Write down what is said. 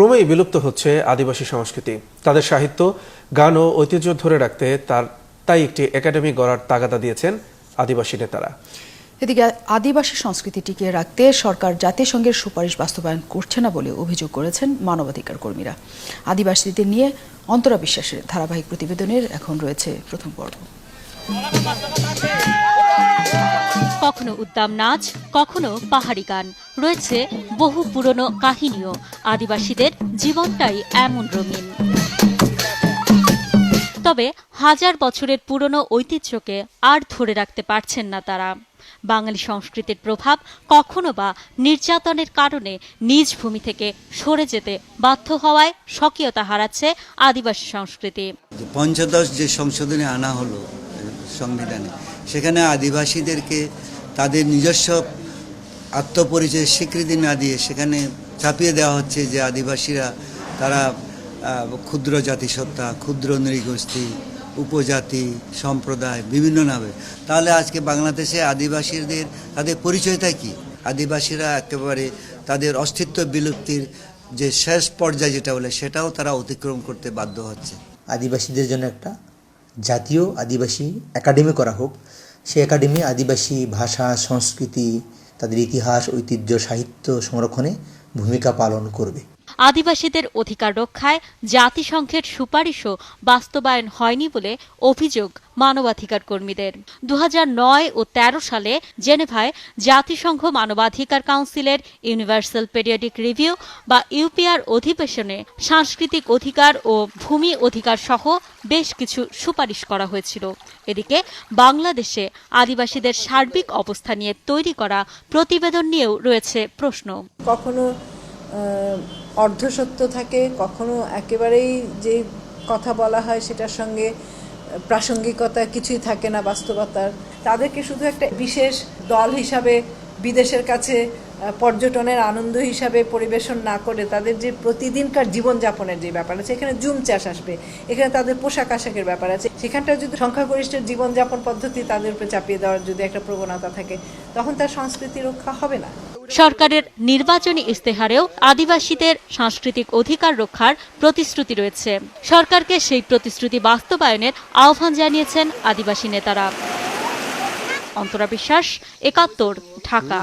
ক্রমেই বিলুপ্ত হচ্ছে আদিবাসী সংস্কৃতি। তাদের সাহিত্য, গান ও ঐতিহ্য ধরে রাখতে তাই একটি একাডেমি গড়ার তাগাদা দিয়েছেন আদিবাসী নেতারা। এদিকে আদিবাসী সংস্কৃতি টিকিয়ে রাখতে সরকার জাতিসংঘের সুপারিশ বাস্তবায়ন করছে না বলে অভিযোগ করেছেন মানবাধিকার কর্মীরা। আদিবাসীদের নিয়ে অন্তরা বিশ্বাসের ধারাবাহিক প্রতিবেদনের এখন রয়েছে প্রথম পর্ব। কখনো উদ্দাম নাচ, কখনো পাহাড়ি গান, রয়েছে বহু পুরনো কাহিনীও। আদিবাসীদের জীবনটাই এমন রঙিন। তবে হাজার বছরের পুরনো ঐতিহ্যকে আর ধরে রাখতে পারছেন না তারা। বাঙালি সংস্কৃতির প্রভাব কখনো বা নির্যাতনের কারণে নিজ ভূমি থেকে সরে যেতে বাধ্য হওয়ায় স্বকীয়তা হারাচ্ছে আদিবাসী সংস্কৃতি। পঞ্চদশ যে সংশোধনী আনা হলো সংবিধানে, সেখানে আদিবাসীদেরকে তাদের নিজস্ব আত্মপরিচয়ের স্বীকৃতি না দিয়ে সেখানে চাপিয়ে দেওয়া হচ্ছে যে আদিবাসীরা তারা ক্ষুদ্র জাতিসত্তা, ক্ষুদ্র নৃগোষ্ঠী, উপজাতি, সম্প্রদায়, বিভিন্ন নামে। তাহলে আজকে বাংলাদেশে আদিবাসীদের তাদের পরিচয়টা কি? আদিবাসীরা একেবারে তাদের অস্তিত্ব বিলুপ্তির যে শেষ পর্যায়ে যেটা বলে সেটাও তারা অতিক্রম করতে বাধ্য হচ্ছে। আদিবাসীদের জন্য একটা জাতীয় আদিবাসী একাডেমি করা হোক। সেই একাডেমি আদিবাসী ভাষা, সংস্কৃতি, তাদের ইতিহাস, ঐতিহ্য, সাহিত্য সংরক্ষণে ভূমিকা পালন করবে। আদিবাসীদের অধিকার রক্ষায় জাতিসংঘের সুপারিশও বাস্তবায়ন হয়নি বলে অভিযোগ মানবাধিকার কর্মীদের। 2009 ও 13 সালে জেনেভায় জাতিসংঘ মানবাধিকার কাউন্সিলের ইউনিভার্সাল পিরিয়ডিক রিভিউ বা ইউপিআর অধিবেশনে সাংস্কৃতিক অধিকার ও ভূমি অধিকার সহ বেশ কিছু সুপারিশ করা হয়েছিল। এদিকে বাংলাদেশে আদিবাসীদের সার্বিক অবস্থা নিয়ে তৈরি করা প্রতিবেদন নিয়েও রয়েছে প্রশ্ন। কখনো অর্ধসত্য থাকে, কখনো একেবারেই যে কথা বলা হয় সেটার সঙ্গে প্রাসঙ্গিকতা কিছুই থাকে না বাস্তবতার। তাদেরকে শুধু একটা বিশেষ দল হিসাবে বিদেশের কাছে পর্যটনের আনন্দ হিসাবে পরিবেশন না করে তাদের যে প্রতিদিনকার জীবনযাপনের যে ব্যাপার আছে, এখানে জুম চাষ আসবে, এখানে তাদের পোশাক আশাকের ব্যাপার আছে, সেখানটা যদি সংখ্যাগরিষ্ঠের জীবনযাপন পদ্ধতি তাদের উপরে চাপিয়ে দেওয়ার যদি একটা প্রবণতা থাকে, তখন তার সংস্কৃতি রক্ষা হবে না। সরকারের নির্বাচনী ইস্তেহারেও আদিবাসীদের সাংস্কৃতিক অধিকার রক্ষার প্রতিশ্রুতি রয়েছে। সরকারকে সেই প্রতিশ্রুতি বাস্তবায়নের আহ্বান জানিয়েছেন আদিবাসী নেতারা। অন্তরা বিশ্বাস, ৭১, ঢাকা।